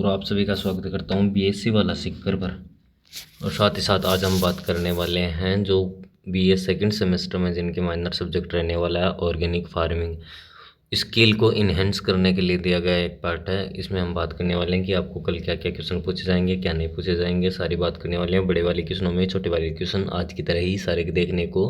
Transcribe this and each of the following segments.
और आप सभी का स्वागत करता हूँ बीएससी वाला सीकर पर। और साथ ही साथ आज हम बात करने वाले हैं जो बीए सेकंड सेमेस्टर में जिनके माइनर सब्जेक्ट रहने वाला है ऑर्गेनिक फार्मिंग। स्किल को इन्हेंस करने के लिए दिया गया एक पार्ट है। इसमें हम बात करने वाले हैं कि आपको कल क्या क्या क्वेश्चन पूछे जाएंगे, क्या नहीं पूछे जाएंगे, सारी बात करने वाले हैं। बड़े वाले क्वेश्चनों में छोटे वाले क्वेश्चन आज की तरह ही सारे देखने को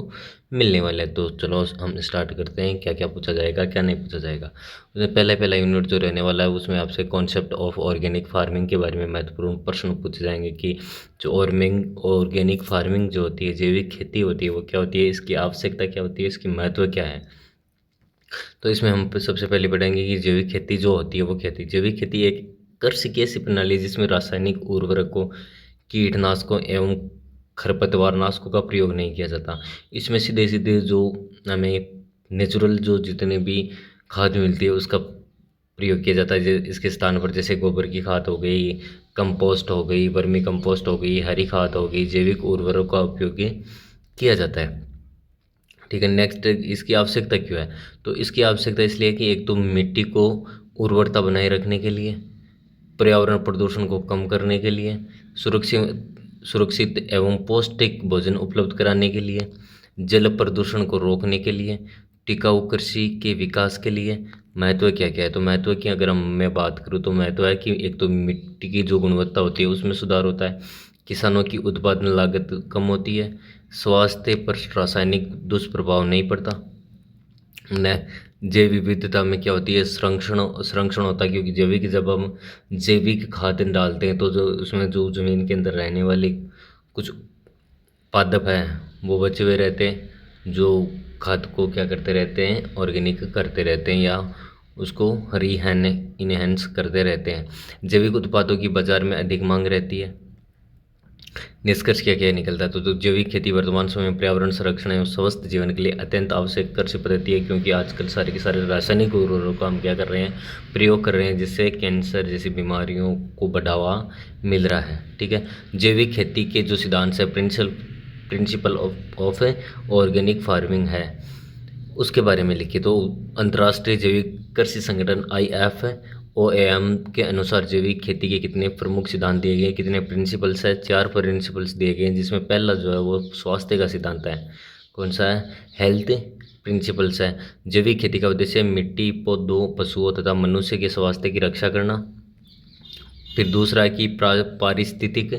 मिलने वाले हैं। तो चलो हम स्टार्ट करते हैं, क्या क्या पूछा जाएगा, क्या नहीं पूछा जाएगा। उसमें पहला यूनिट जो रहने वाला है उसमें आपसे कॉन्सेप्ट ऑफ ऑर्गेनिक फार्मिंग के बारे में महत्वपूर्ण प्रश्न पूछे जाएंगे कि जो ऑर्गेनिक फार्मिंग जो होती है, जैविक खेती होती है, वो क्या होती है, इसकी आवश्यकता क्या होती है, इसकी महत्व क्या है। तो इसमें हम सबसे पहले पढ़ेंगे कि जैविक खेती जो होती है वो जैविक खेती एक कृषि की ऐसी प्रणाली जिसमें रासायनिक उर्वरकों, कीटनाशकों एवं खरपतवारनाशकों का प्रयोग नहीं किया जाता। इसमें सीधे सीधे जो हमें नेचुरल जो जितने भी खाद मिलती है उसका प्रयोग किया जाता है। इसके स्थान पर जैसे गोबर की खाद हो गई, कंपोस्ट हो गई, वर्मी कंपोस्ट हो गई, हरी खाद हो गई, जैविक उर्वरक का उपयोग किया जाता है। ठीक है। नेक्स्ट, इसकी आवश्यकता क्यों है? तो इसकी आवश्यकता इसलिए कि एक तो मिट्टी को उर्वरता बनाए रखने के लिए, पर्यावरण प्रदूषण को कम करने के लिए, सुरक्षित एवं पौष्टिक भोजन उपलब्ध कराने के लिए, जल प्रदूषण को रोकने के लिए, टिकाऊ कृषि के विकास के लिए। महत्व क्या क्या है? तो महत्व की अगर मैं बात करूँ तो महत्व है कि एक तो मिट्टी की जो गुणवत्ता होती है उसमें सुधार होता है, किसानों की उत्पादन लागत कम होती है, स्वास्थ्य पर रासायनिक दुष्प्रभाव नहीं पड़ता, न जैव विविधता में क्या होती है, संरक्षण होता है। क्योंकि जब हम जैविक खाद डालते हैं तो जो उसमें जो जमीन के अंदर रहने वाले कुछ पादप हैं वो बचे हुए रहते हैं, जो खाद को क्या करते रहते हैं, ऑर्गेनिक करते रहते हैं या उसको इनहेंस करते रहते हैं। जैविक उत्पादों की बाजार में अधिक मांग रहती है। निष्कर्ष क्या क्या निकलता है? तो जैविक खेती वर्तमान समय में पर्यावरण संरक्षण एवं स्वस्थ जीवन के लिए अत्यंत आवश्यक कृषि पद्धति है। क्योंकि आजकल सारे के सारे रासायनिक उर्वरकों का हम क्या कर रहे हैं, प्रयोग कर रहे हैं, जिससे कैंसर जैसी बीमारियों को बढ़ावा मिल रहा है। ठीक है। जैविक खेती के जो सिद्धांत है, प्रिंसिपल ऑफ ऑर्गेनिक फार्मिंग है, उसके बारे में लिखिए। तो अंतर्राष्ट्रीय जैविक कृषि संगठन IFOAM के अनुसार जैविक खेती के कितने प्रमुख सिद्धांत दिए गए, कितने प्रिंसिपल्स है? 4 प्रिंसिपल्स दिए गए हैं, जिसमें पहला जो है वो स्वास्थ्य का सिद्धांत है। कौन सा है? हेल्थ प्रिंसिपल्स है। जैविक खेती का उद्देश्य मिट्टी, पौधों, पशुओं तथा मनुष्य के स्वास्थ्य की रक्षा करना। फिर दूसरा है कि पारिस्थितिक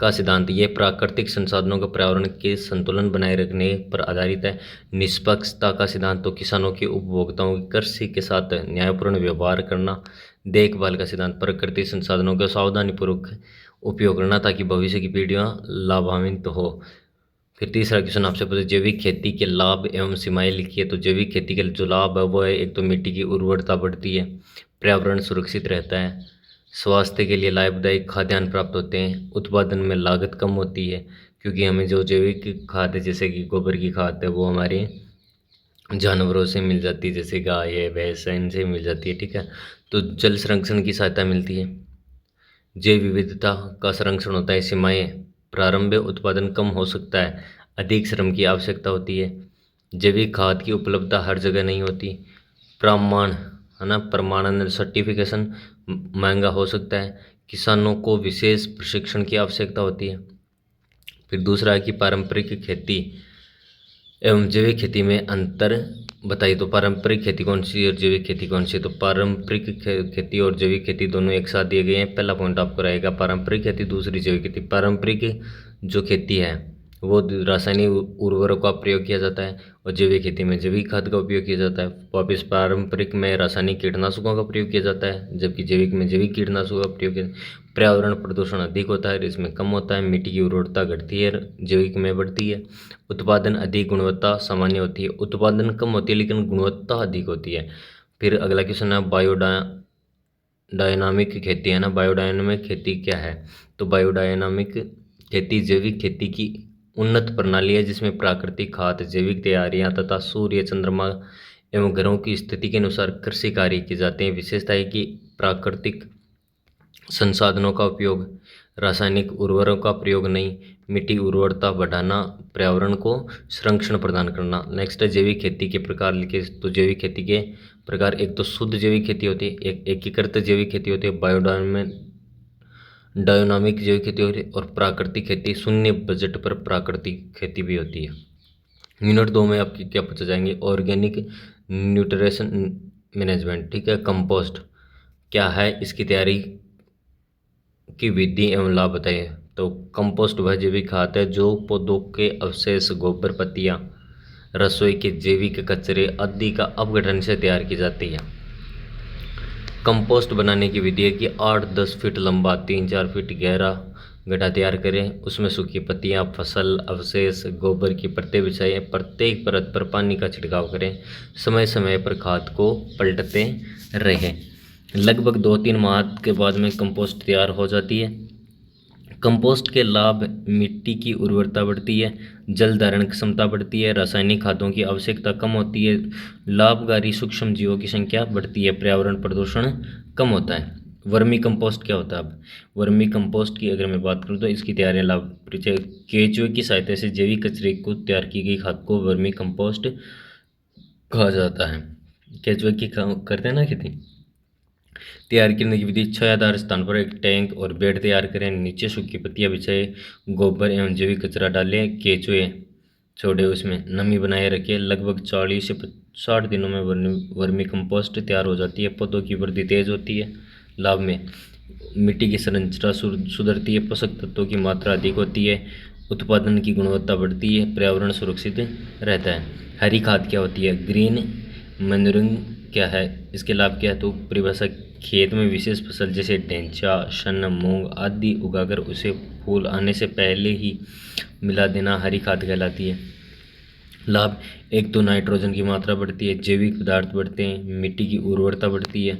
का सिद्धांत, ये प्राकृतिक संसाधनों का पर्यावरण के संतुलन बनाए रखने पर आधारित है। निष्पक्षता का सिद्धांत, तो किसानों के उपभोक्ताओं की कृषि के साथ न्यायपूर्ण व्यवहार करना। देखभाल का सिद्धांत, प्रकृति संसाधनों का सावधानीपूर्वक उपयोग करना ताकि भविष्य की पीढ़ियां लाभान्वित हो। फिर तीसरा क्वेश्चन आपसे पूछे, जैविक खेती के लाभ एवं सीमाएं लिखिए। तो जैविक खेती के जो लाभ है वो है, एक तो मिट्टी की उर्वरता बढ़ती है, पर्यावरण सुरक्षित रहता है, स्वास्थ्य के लिए लाभदायक खाद्यान्न प्राप्त होते हैं, उत्पादन में लागत कम होती है। क्योंकि हमें जो जैविक खाद है जैसे कि गोबर की खाद है वो हमारे जानवरों से मिल जाती है, जैसे गाय है, भैंस है, इनसे मिल जाती है। ठीक है। तो जल संरक्षण की सहायता मिलती है, जैव विविधता का संरक्षण होता है, सीमाएं, प्रारंभिक उत्पादन कम हो सकता है, अधिक श्रम की आवश्यकता होती है, जैविक खाद की उपलब्धता हर जगह नहीं होती, प्रमाण है ना, प्रमाणन सर्टिफिकेशन महंगा हो सकता है, किसानों को विशेष प्रशिक्षण की आवश्यकता होती है। फिर दूसरा है कि पारंपरिक खेती एवं जैविक खेती में अंतर बताइए। तो पारंपरिक खेती कौन सी और जैविक खेती कौन सी है? तो पारंपरिक खेती और जैविक खेती दोनों एक साथ दिए गए हैं। पहला पॉइंट आपको रहेगा पारंपरिक खेती, दूसरी जैविक खेती। पारंपरिक जो खेती है वो रासायनिक उर्वरकों का प्रयोग किया जाता है, और जैविक खेती में जैविक खाद का उपयोग किया जाता है। वापिस पारंपरिक में रासायनिक कीटनाशकों का प्रयोग किया जाता है, जबकि जैविक में जैविक कीटनाशकों का प्रयोग किया। पर्यावरण प्रदूषण अधिक होता है, इसमें कम होता है, मिट्टी की उर्वरता घटती है, जैविक में बढ़ती है, उत्पादन अधिक, गुणवत्ता सामान्य होती है। उत्पादन कम होती है लेकिन गुणवत्ता अधिक होती है। फिर अगला क्वेश्चन है डायनामिक खेती है ना। बायोडायनामिक खेती क्या है? तो बायोडायनामिक खेती जैविक खेती की उन्नत प्रणाली है, जिसमें प्राकृतिक खाद, जैविक तैयारियां तथा सूर्य, चंद्रमा एवं ग्रहों की स्थिति के अनुसार कृषि कार्य किए जाते हैं। विशेषता है कि प्राकृतिक संसाधनों का उपयोग, रासायनिक उर्वरकों का प्रयोग नहीं, मिट्टी उर्वरता बढ़ाना, पर्यावरण को संरक्षण प्रदान करना। नेक्स्ट है जैविक खेती के प्रकार लिखे। तो जैविक खेती के प्रकार, एक तो शुद्ध जैविक खेती होती है, एक एकीकृत जैविक खेती होती है, डायनामिक जैविक खेती और प्राकृतिक खेती, शून्य बजट पर प्राकृतिक खेती भी होती है। यूनिट 2 में आपकी क्या पूछा जाएंगे, ऑर्गेनिक न्यूट्रिशन मैनेजमेंट, ठीक है। कंपोस्ट क्या है, इसकी तैयारी की विधि एवं लाभ बताइए। तो कंपोस्ट वह जैविक खाद है जो पौधों के अवशेष, गोबर, पत्तियां, रसोई के जैविक कचरे आदि का अपघटन से तैयार की जाती है। कंपोस्ट बनाने की विधि है कि 8-10 फीट लंबा, 3-4 फीट गहरा गड्ढा तैयार करें, उसमें सूखी पत्तियां, फसल अवशेष, गोबर की परतें बिछाएं, प्रत्येक परत पर पानी का छिड़काव करें, समय समय पर खाद को पलटते रहें। लगभग 2-3 माह के बाद में कंपोस्ट तैयार हो जाती है। कंपोस्ट के लाभ, मिट्टी की उर्वरता बढ़ती है, जल धारण क्षमता बढ़ती है, रासायनिक खादों की आवश्यकता कम होती है, लाभकारी सूक्ष्म जीवों की संख्या बढ़ती है, पर्यावरण प्रदूषण कम होता है। वर्मी कंपोस्ट क्या होता है? अब वर्मी कंपोस्ट की अगर मैं बात करूं तो इसकी तैयारी लाभ, केंचुए की सहायता से जैविक कचरे को तैयार की गई खाद को वर्मी कंपोस्ट कहा जाता है। केंचुए की करते हैं ना खेती। तैयार करने की विधि, छायादार स्थान पर एक टैंक और बेड तैयार करें, नीचे सूखी पत्तियां बिछाए, गोबर एवं जैविक कचरा डालें, केंचुए छोड़े, उसमें नमी बनाए रखें। लगभग 40 से 60 दिनों में वर्मी कंपोस्ट तैयार हो जाती है। पौधों की वृद्धि तेज होती है। लाभ में मिट्टी की संरचना सुधरती है, पोषक तत्वों की मात्रा अधिक होती है, उत्पादन की गुणवत्ता बढ़ती है, पर्यावरण सुरक्षित रहता है। हरी खाद क्या होती है? ग्रीन मैन्यूरिंग क्या है, इसके लाभ क्या है? तो परिभाषा, खेत में विशेष फसल जैसे ढेंचा, शन, मूंग आदि उगाकर उसे फूल आने से पहले ही मिला देना हरी खाद कहलाती है। लाभ, एक तो नाइट्रोजन की मात्रा बढ़ती है, जैविक पदार्थ बढ़ते हैं, मिट्टी की उर्वरता बढ़ती है,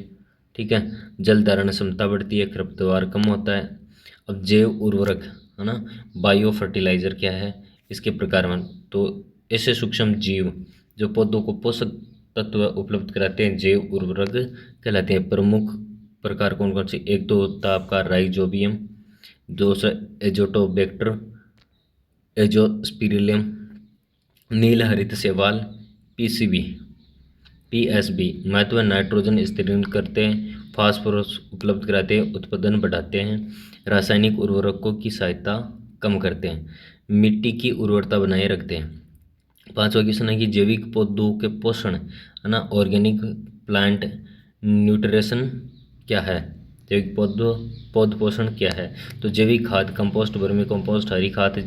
ठीक है, जल धारण क्षमता बढ़ती है, खरपतवार कम होता है। अब जैव उर्वरक है ना, बायो फर्टिलाइजर क्या है, इसके प्रकार में तो ऐसे सूक्ष्म जीव जो पौधों को पोषक तत्व उपलब्ध कराते हैं जैव उर्वरक कहलाते हैं। प्रमुख प्रकार कौन कौन से? एक तो होता है आपका राइजोबियम, दूसरा एजोटोबैक्टर, एजोस्पिरिलियम, नील हरित शैवाल, पीसीबी, पीएसबी। महत्व, नाइट्रोजन स्थिरीकरण करते हैं, फास्फोरस उपलब्ध कराते हैं, उत्पादन बढ़ाते हैं, रासायनिक उर्वरकों की सहायता कम करते हैं, मिट्टी की उर्वरता बनाए रखते हैं। पांचवा क्वेश्चन है कि जैविक पौधों के पोषण है ना, ऑर्गेनिक प्लांट न्यूट्रिशन क्या है? जैविक पौध पोषण क्या है? तो जैविक खाद, कंपोस्ट, वर्मी कंपोस्ट, हरी खाद,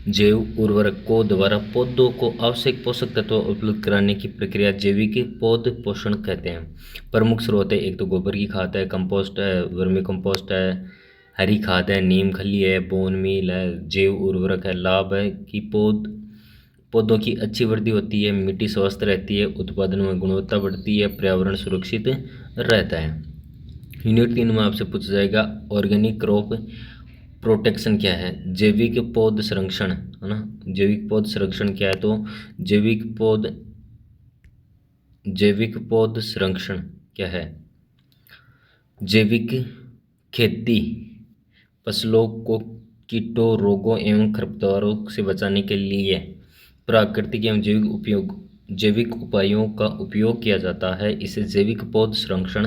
जैव उर्वरकों द्वारा पौधों को आवश्यक पोषक तत्व उपलब्ध कराने की प्रक्रिया जैविक पौध पोषण कहते हैं। प्रमुख स्रोत है, एक तो गोबर की खाद है, कंपोस्ट है, वर्मी कंपोस्ट है, हरी खाद है, नीम खली है, बोन मील है, जैव उर्वरक है। लाभ है कि पौधों की अच्छी वृद्धि होती है, मिट्टी स्वस्थ रहती है, उत्पादन में गुणवत्ता बढ़ती है, पर्यावरण सुरक्षित रहता है। यूनिट 3 में आपसे पूछा जाएगा ऑर्गेनिक क्रॉप प्रोटेक्शन क्या है? जैविक पौध संरक्षण है ना, जैविक पौध संरक्षण क्या है? तो जैविक पौध संरक्षण क्या है? जैविक खेती फसलों को कीटों, रोगों एवं खरपतवारों से बचाने के लिए प्राकृतिक एवं जैविक उपायों का उपयोग किया जाता है। इसे जैविक पौध संरक्षण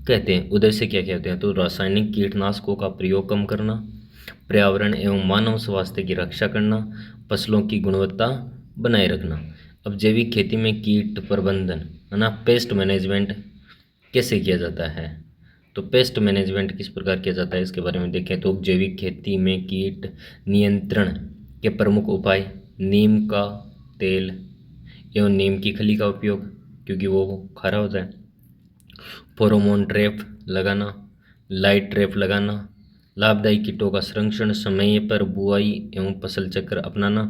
कहते हैं। उद्देश्य क्या कहते हैं? तो रासायनिक कीटनाशकों का प्रयोग कम करना, पर्यावरण एवं मानव स्वास्थ्य की रक्षा करना, फसलों की गुणवत्ता बनाए रखना। अब जैविक खेती में कीट प्रबंधन है ना, पेस्ट मैनेजमेंट कैसे किया जाता है? तो पेस्ट मैनेजमेंट किस प्रकार किया जाता है इसके बारे में देखें तो जैविक खेती में कीट नियंत्रण के प्रमुख उपाय, नीम का तेल एवं नीम की खली का उपयोग, क्योंकि वो खारा होता है, फेरोमोन ट्रैप लगाना, लाइट ट्रैप लगाना, लाभदायी कीटों का संरक्षण, समय पर बुआई एवं फसल चक्र अपनाना,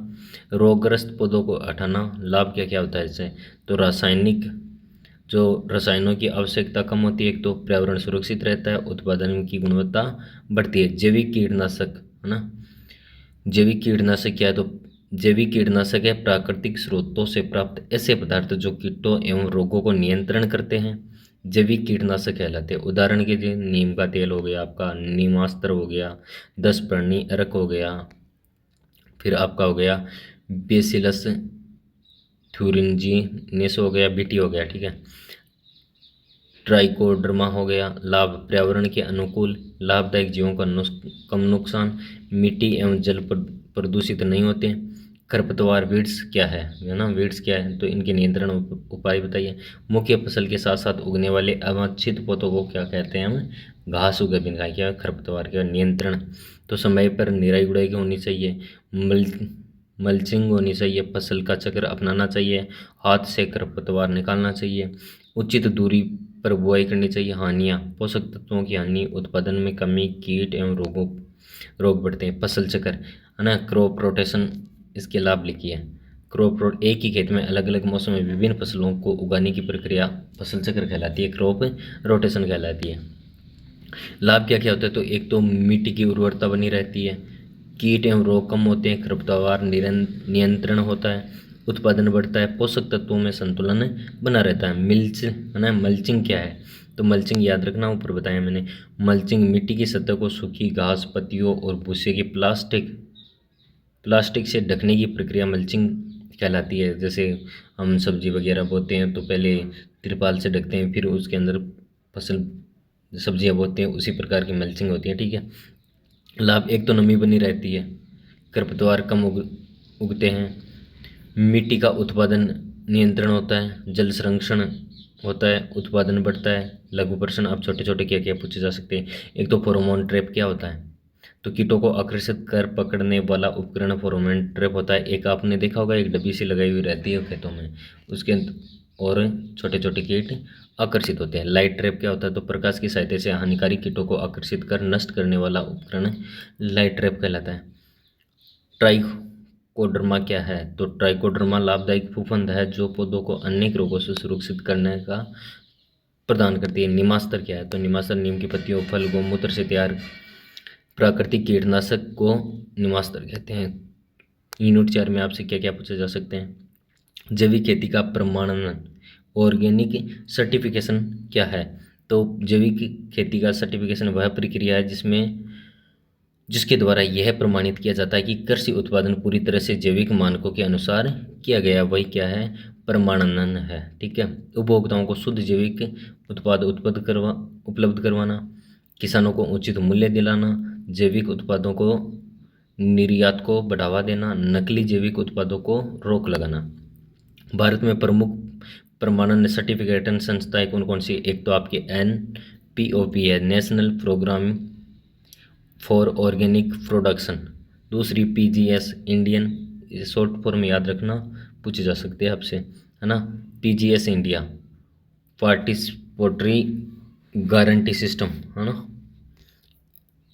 रोगग्रस्त पौधों को हटाना। लाभ क्या क्या होता है इससे? तो रसायनों की आवश्यकता कम होती है, एक तो पर्यावरण सुरक्षित रहता है, उत्पादन की गुणवत्ता बढ़ती है। जैविक कीटनाशक है ना, जैविक कीटनाशक क्या है? तो जैविक कीटनाशक है प्राकृतिक स्रोतों से प्राप्त ऐसे पदार्थ जो कीटों एवं रोगों को नियंत्रण करते हैं, जैविक कीटनाशक कहलाते हैं। उदाहरण के लिए नीम का तेल हो गया, आपका नीमास्त्र हो गया, 10 पर्णी अरक हो गया, फिर आपका हो गया बेसिलस थ्यूरिंजीनेस हो गया, बीटी हो गया, ठीक है। ट्राइकोडर्मा हो गया। लाभ पर्यावरण के अनुकूल, लाभदायक, जीवों का कम नुकसान, मिट्टी एवं जल प्रदूषित नहीं होते। खरपतवार वीड्स क्या है ना, वीड्स क्या है, तो इनके नियंत्रण उपाय बताइए। मुख्य फसल के साथ साथ उगने वाले अवांछित पौधों को क्या कहते हैं हम, घास उगे बिना, क्या खरपतवार का नियंत्रण। तो समय पर निराई गुड़ाई होनी चाहिए, मल्चिंग होनी चाहिए, फसल का चक्र अपनाना चाहिए, हाथ से खरपतवार निकालना चाहिए, उचित दूरी पर बुआई करनी चाहिए। हानियाँ, पोषक तत्वों की हानि, उत्पादन में कमी, कीट एवं रोग बढ़ते हैं। फसल चक्र है ना, क्रॉप रोटेशन, इसके लाभ लिखिए। एक ही खेत में अलग अलग मौसम में विभिन्न फसलों को उगाने की प्रक्रिया फसल चक्र कहलाती है, क्रॉप रोटेशन कहलाती है। लाभ क्या क्या होता है, तो एक तो मिट्टी की उर्वरता बनी रहती है, कीट एवं रोग कम होते हैं, खरपतवार नियंत्रण होता है, उत्पादन बढ़ता है, पोषक तत्वों में संतुलन बना रहता है। मिल्च है ना, मल्चिंग क्या है, तो मल्चिंग याद रखना, ऊपर बताया मैंने। मल्चिंग मिट्टी की सतह को सूखी घास, पत्तियों और भूसे की प्लास्टिक से ढकने की प्रक्रिया मल्चिंग कहलाती है। जैसे हम सब्जी वगैरह बोते हैं तो पहले तिरपाल से ढकते हैं, फिर उसके अंदर फसल सब्जियां बोते हैं, उसी प्रकार की मल्चिंग होती है, ठीक है। लाभ, एक तो नमी बनी रहती है, खरपतवार कम उगते हैं, मिट्टी का उत्पादन नियंत्रण होता है, जल संरक्षण होता है, उत्पादन बढ़ता है। लघु प्रश्न, अब छोटे छोटे क्या क्या पूछे जा सकते हैं। एक तो फेरोमोन ट्रैप क्या होता है, तो कीटों को आकर्षित कर पकड़ने वाला उपकरण फेरोमोन ट्रैप होता है। एक आपने देखा होगा, एक डब्बी सी लगाई हुई रहती है खेतों में, उसके और छोटे छोटे कीट आकर्षित होते हैं। लाइट ट्रैप क्या होता है, तो प्रकाश की सहायता से हानिकारक कीटों को आकर्षित कर नष्ट करने वाला उपकरण लाइट ट्रैप कहलाता है। ट्राइकोडर्मा क्या है, तो ट्राइकोडर्मा लाभदायक फफूंद है जो पौधों को अनेक रोगों से सुरक्षित करने का प्रदान करती है। निमास्त्र क्या है, तो निमास्त्र नीम की पत्तियों, फल, गौमूत्र से तैयार प्राकृतिक कीटनाशक को निमास्त्र कहते हैं। यूनिट 4 में आपसे क्या क्या पूछे जा सकते हैं। जैविक खेती का प्रमाणन, ऑर्गेनिक सर्टिफिकेशन क्या है, तो जैविक खेती का सर्टिफिकेशन वह प्रक्रिया है जिसके द्वारा यह प्रमाणित किया जाता है कि कृषि उत्पादन पूरी तरह से जैविक मानकों के अनुसार किया गया, वही क्या है, प्रमाणन है, ठीक है। उपभोक्ताओं को शुद्ध जैविक उत्पाद उपलब्ध करवाना, किसानों को उचित मूल्य दिलाना, जैविक उत्पादों को निर्यात को बढ़ावा देना, नकली जैविक उत्पादों को रोक लगाना। भारत में प्रमुख प्रमाणन सर्टिफिकेशन संस्थाएं कौन कौन सी, एक तो आपकी NPOP है, national programme for organic production, दूसरी PGS इंडियन, शॉर्ट फॉर्म याद रखना, पूछे जा सकते हैं आपसे, है ना। PGS India, participatory guarantee system, है ना।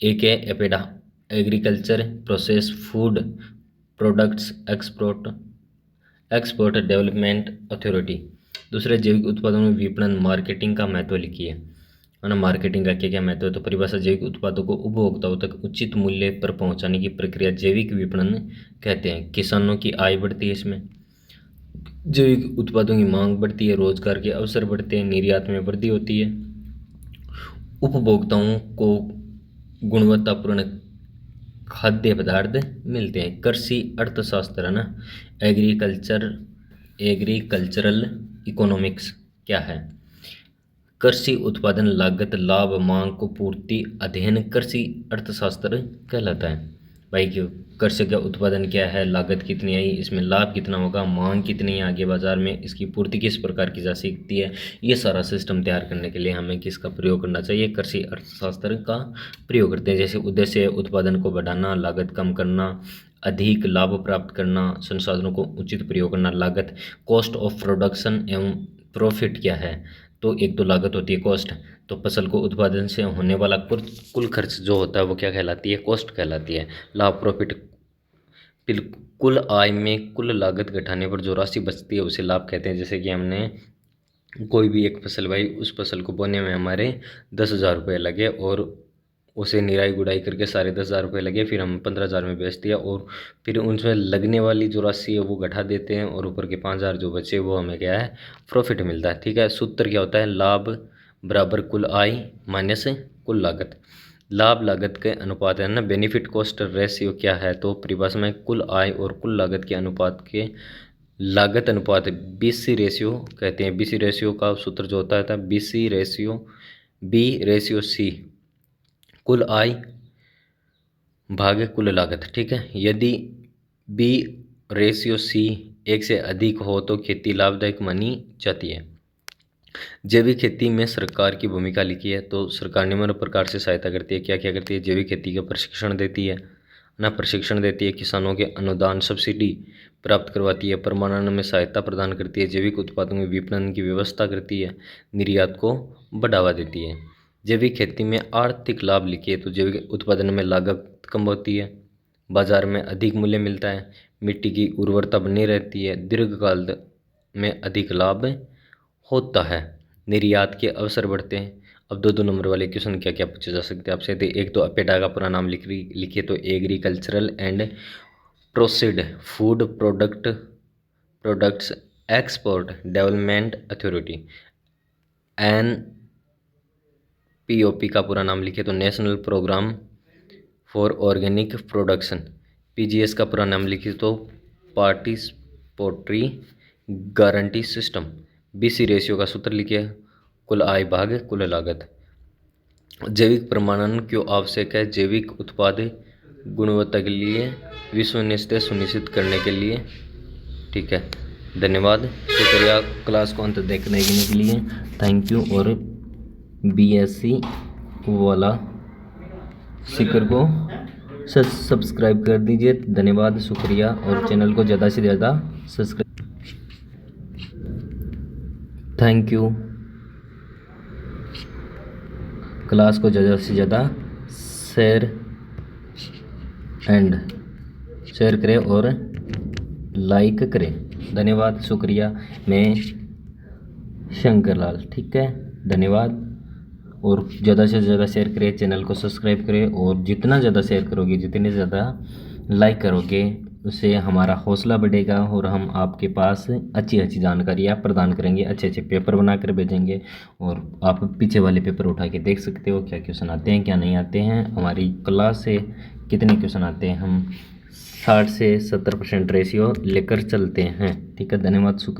एक है APEDA, agriculture process food products export development authority. दूसरे, जैविक उत्पादों में विपणन मार्केटिंग का महत्व लिखिए, है ना। मार्केटिंग का क्या क्या महत्व है, तो परिभाषा, जैविक उत्पादों को उपभोक्ताओं तक उचित मूल्य पर पहुंचाने की प्रक्रिया जैविक विपणन कहते हैं। किसानों की आय बढ़ती है इसमें, जैविक उत्पादों की मांग बढ़ती है, रोजगार के अवसर बढ़ते हैं, निर्यात में वृद्धि होती है, उपभोक्ताओं को गुणवत्तापूर्ण खाद्य पदार्थ मिलते हैं। कृषि अर्थशास्त्र, है ना, एग्रीकल्चरल इकोनॉमिक्स क्या है, कृषि उत्पादन लागत लाभ मांग को पूर्ति अध्ययन कृषि अर्थशास्त्र कहलाता है। भाई क्यों, कृषि का उत्पादन क्या है, लागत कितनी आई, इसमें लाभ कितना होगा, मांग कितनी है आगे बाजार में, इसकी पूर्ति किस प्रकार की जा सकती है, ये सारा सिस्टम तैयार करने के लिए हमें किसका प्रयोग करना चाहिए, कृषि अर्थशास्त्र का प्रयोग करते हैं। जैसे उद्देश्य उत्पादन को बढ़ाना, लागत कम करना, अधिक लाभ प्राप्त करना, संसाधनों को उचित प्रयोग करना। लागत, कॉस्ट ऑफ प्रोडक्शन एवं प्रॉफिट क्या है, तो एक तो लागत होती है कॉस्ट, तो फसल को उत्पादन से होने वाला कुल खर्च जो होता है वो क्या कहलाती है, कॉस्ट कहलाती है। लाभ, प्रॉफिट, कुल आय में कुल लागत घटाने पर जो राशि बचती है उसे लाभ कहते हैं। जैसे कि हमने कोई भी एक फसल भाई, उस फसल को बोने में हमारे 10,000 रुपये लगे और उसे निराई गुड़ाई करके सारे 10,000 रुपये लगे, फिर हम 15,000 में बेच दिया और फिर उनमें लगने वाली जो राशि है वो घटा देते हैं और ऊपर के 5,000 जो बचे वो हमें क्या है, प्रॉफिट मिलता है, ठीक है। सूत्र क्या होता है, लाभ बराबर कुल आय माइनस कुल लागत। लाभ लागत के अनुपात है ना, बेनिफिट कॉस्ट रेशियो क्या है, तो परिभाषा में कुल आय और कुल लागत के अनुपात के लागत अनुपात BC रेशियो कहते हैं। BC रेशियो का सूत्र जो होता है BC रेशियो B/C, कुल आय भागे कुल लागत। ठीक है, यदि B/C 1 से अधिक हो तो खेती लाभदायक मानी जाती है। जैविक खेती में सरकार की भूमिका लिखी है, तो सरकार निम्न प्रकार से सहायता करती है। क्या क्या करती है? जैविक खेती का प्रशिक्षण देती है ना, प्रशिक्षण देती है, किसानों के अनुदान सब्सिडी प्राप्त करवाती है, प्रमाणन में सहायता प्रदान करती है, जैविक उत्पादों के विपणन की व्यवस्था करती है, निर्यात को बढ़ावा देती है। जैविक खेती में आर्थिक लाभ लिखिए, तो जैविक उत्पादन में लागत कम होती है, बाजार में अधिक मूल्य मिलता है, मिट्टी की उर्वरता बनी रहती है, दीर्घकाल में अधिक लाभ होता है, निर्यात के अवसर बढ़ते हैं। अब 2-2 नंबर वाले क्वेश्चन क्या क्या पूछे जा सकते हैं आपसे? एक तो अपेडा का पूरा नाम लिखिए, तो agricultural and processed food products export development authority. NPOP का पूरा नाम लिखिए, तो national programme for organic production. PGS का पूरा नाम लिखिए, तो participatory guarantee system. BC ratio का सूत्र लिखिए, कुल आय भाग कुल लागत। जैविक प्रमाणन क्यों आवश्यक है? जैविक उत्पाद गुणवत्ता के लिए विश्वसनीयता सुनिश्चित करने के लिए। ठीक है, धन्यवाद, शुक्रिया क्लास को अंत देखने के लिए। Thank you. और BSc वाला स्पीकर को सब्सक्राइब कर दीजिए। धन्यवाद, शुक्रिया, और चैनल को ज़्यादा से ज़्यादा सब्सक्राइब। Thank you. क्लास को ज़्यादा से ज़्यादा शेयर करें और लाइक करें। धन्यवाद, शुक्रिया। मैं शंकर लाल। ठीक है, धन्यवाद, और ज़्यादा से ज़्यादा शेयर करें, चैनल को सब्सक्राइब करें, और जितना ज़्यादा शेयर करोगे, जितने ज़्यादा लाइक करोगे, उससे हमारा हौसला बढ़ेगा और हम आपके पास अच्छी अच्छी जानकारियाँ प्रदान करेंगे, अच्छे अच्छे पेपर बना कर भेजेंगे। और आप पीछे वाले पेपर उठा के देख सकते हो क्या क्वेश्चन आते हैं, क्या नहीं आते हैं, हमारी क्लास से कितने क्वेश्चन आते हैं। हम 60 से 70% रेशियो लेकर चलते हैं। ठीक है, धन्यवाद, शुक्रिया।